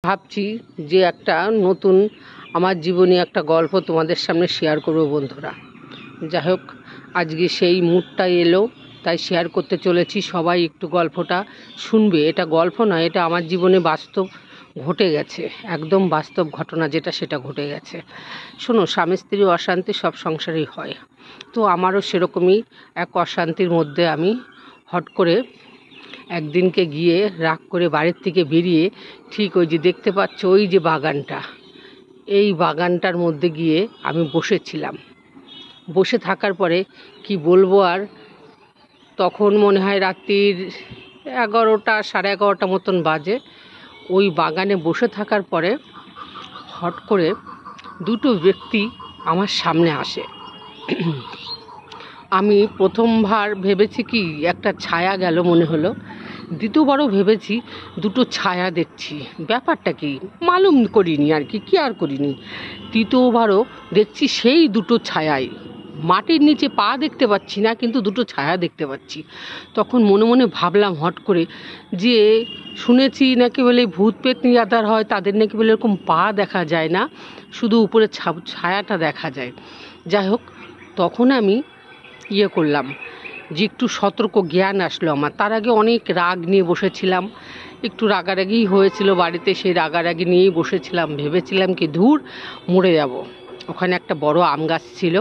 ভাবছি যে একটা নতুন আমার জীবনে একটা গল্প তোমাদের সামনে শেয়ার করব বন্ধুরা। যাই হোক, আজকে সেই মুডটা এলো, তাই শেয়ার করতে চলেছি। সবাই একটু গল্পটা শুনবে। এটা গল্প নয়, এটা আমার জীবনে বাস্তব ঘটে গেছে, একদম বাস্তব ঘটনা যেটা সেটা ঘটে গেছে। শোনো, স্বামী স্ত্রী অশান্তি সব সংসারেই হয়, তো আমারও সেরকমই এক অশান্তির মধ্যে আমি হট করে একদিনকে গিয়ে রাগ করে বাড়ির থেকে বেরিয়ে ঠিক ওই যে দেখতে পাচ্ছ ওই যে বাগানটা, এই বাগানটার মধ্যে গিয়ে আমি বসেছিলাম। বসে থাকার পরে কি বলবো আর, তখন মনে হয় রাত্রির 11টা 11:30 মতন বাজে। ওই বাগানে বসে থাকার পরে হট করে দুটো ব্যক্তি আমার সামনে আসে। আমি প্রথমবার ভেবেছি কি একটা ছায়া গেল মনে হলো, দ্বিতীয়বারও ভেবেছি দুটো ছায়া দেখছি, ব্যাপারটা কি মালুম করিনি আর কি আর করিনি। তৃতীয়বারও দেখছি সেই দুটো ছায়াই, মাটির নিচে পা দেখতে পাচ্ছি না, কিন্তু দুটো ছায়া দেখতে পাচ্ছি। তখন মনে মনে ভাবলাম হট করে যে শুনেছি নাকি বলে ভূত পেতনি যাদের হয় তাদের নাকি বলে এরকম পা দেখা যায় না, শুধু উপরে ছায়াটা দেখা যায়। যাই হোক, তখন আমি করলাম যে একটু সতর্ক জ্ঞান আসলো আমার। তার আগে অনেক রাগ নিয়ে বসেছিলাম, একটু রাগারাগি হয়েছিল বাড়িতে, সেই রাগারাগি নিয়েই বসেছিলাম। ভেবেছিলাম কি ধুর মরে যাব। ওখানে একটা বড় আম গাছ ছিল,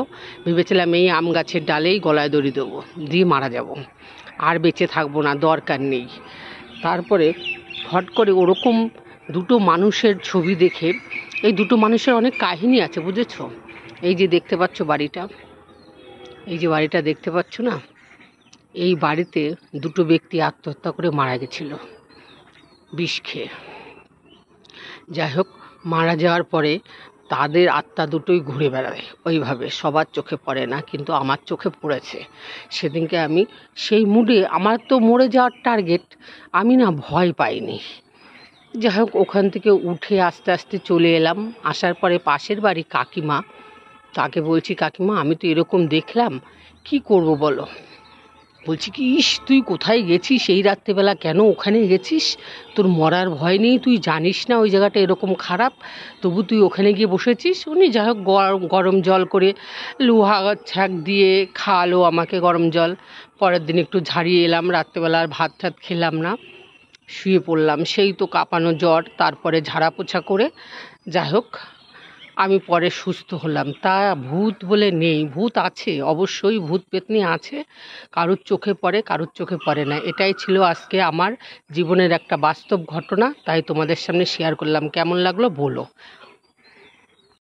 ভেবেছিলাম এই আম গাছের ডালেই গলায় দড়ি দেবো, দিয়ে মারা যাব, আর বেঁচে থাকবো না, দরকার নেই। তারপরে হট করে ওরকম দুটো মানুষের ছবি দেখে, এই দুটো মানুষের অনেক কাহিনী আছে বুঝেছো। এই যে দেখতে পাচ্ছ বাড়িটা, এই যে বাড়িটা দেখতে পাচ্ছ না, এই বাড়িতে দুটো ব্যক্তি আত্মহত্যা করে মারা গেছিল বিষ খেয়ে। যাই হোক, মারা যাওয়ার পরে তাদের আত্মা দুটোই ঘুরে বেড়ায় ওইভাবে, সবার চোখে পড়ে না, কিন্তু আমার চোখে পড়েছে। সেদিনকে আমি সেই মুডে, আমার তো মরে যাওয়ার টার্গেট, আমি না ভয় পাইনি। যাই হোক, ওখান থেকে উঠে আস্তে আস্তে চলে এলাম। আসার পরে পাশের বাড়ি কাকিমা, তাকে বলছি কাকিমা আমি তো এরকম দেখলাম, কি করব বলো। বলছি কি, ইস তুই কোথায় গেছিস এই রাত্রেবেলা, কেন ওখানে গেছিস, তোর মরার ভয় নেই, তুই জানিস না ওই জায়গাটা এরকম খারাপ, তবু তুই ওখানে গিয়ে বসেছিস। উনি যাই হোক গরম জল করে লোহা ছ্যাঁক দিয়ে খাওয়ালো আমাকে গরম জল। পরের দিন একটু ঝাড়িয়ে এলাম, রাত্রেবেলা আর ভাত টাত খেলাম না, শুয়ে পড়লাম। সেই তো কাঁপানো জ্বর, তারপরে ঝাড়া পোছা করে যাই হোক আমি পরে সুস্থ হলাম। তা ভূত বলে নেই, ভূত আছে অবশ্যই, ভূত পেতনি আছে, কারুর চোখে পড়ে কারুর চোখে পড়ে না। এটাই ছিল আজকে আমার জীবনের একটা বাস্তব ঘটনা, তাই তোমাদের সামনে শেয়ার করলাম। কেমন লাগলো বলো।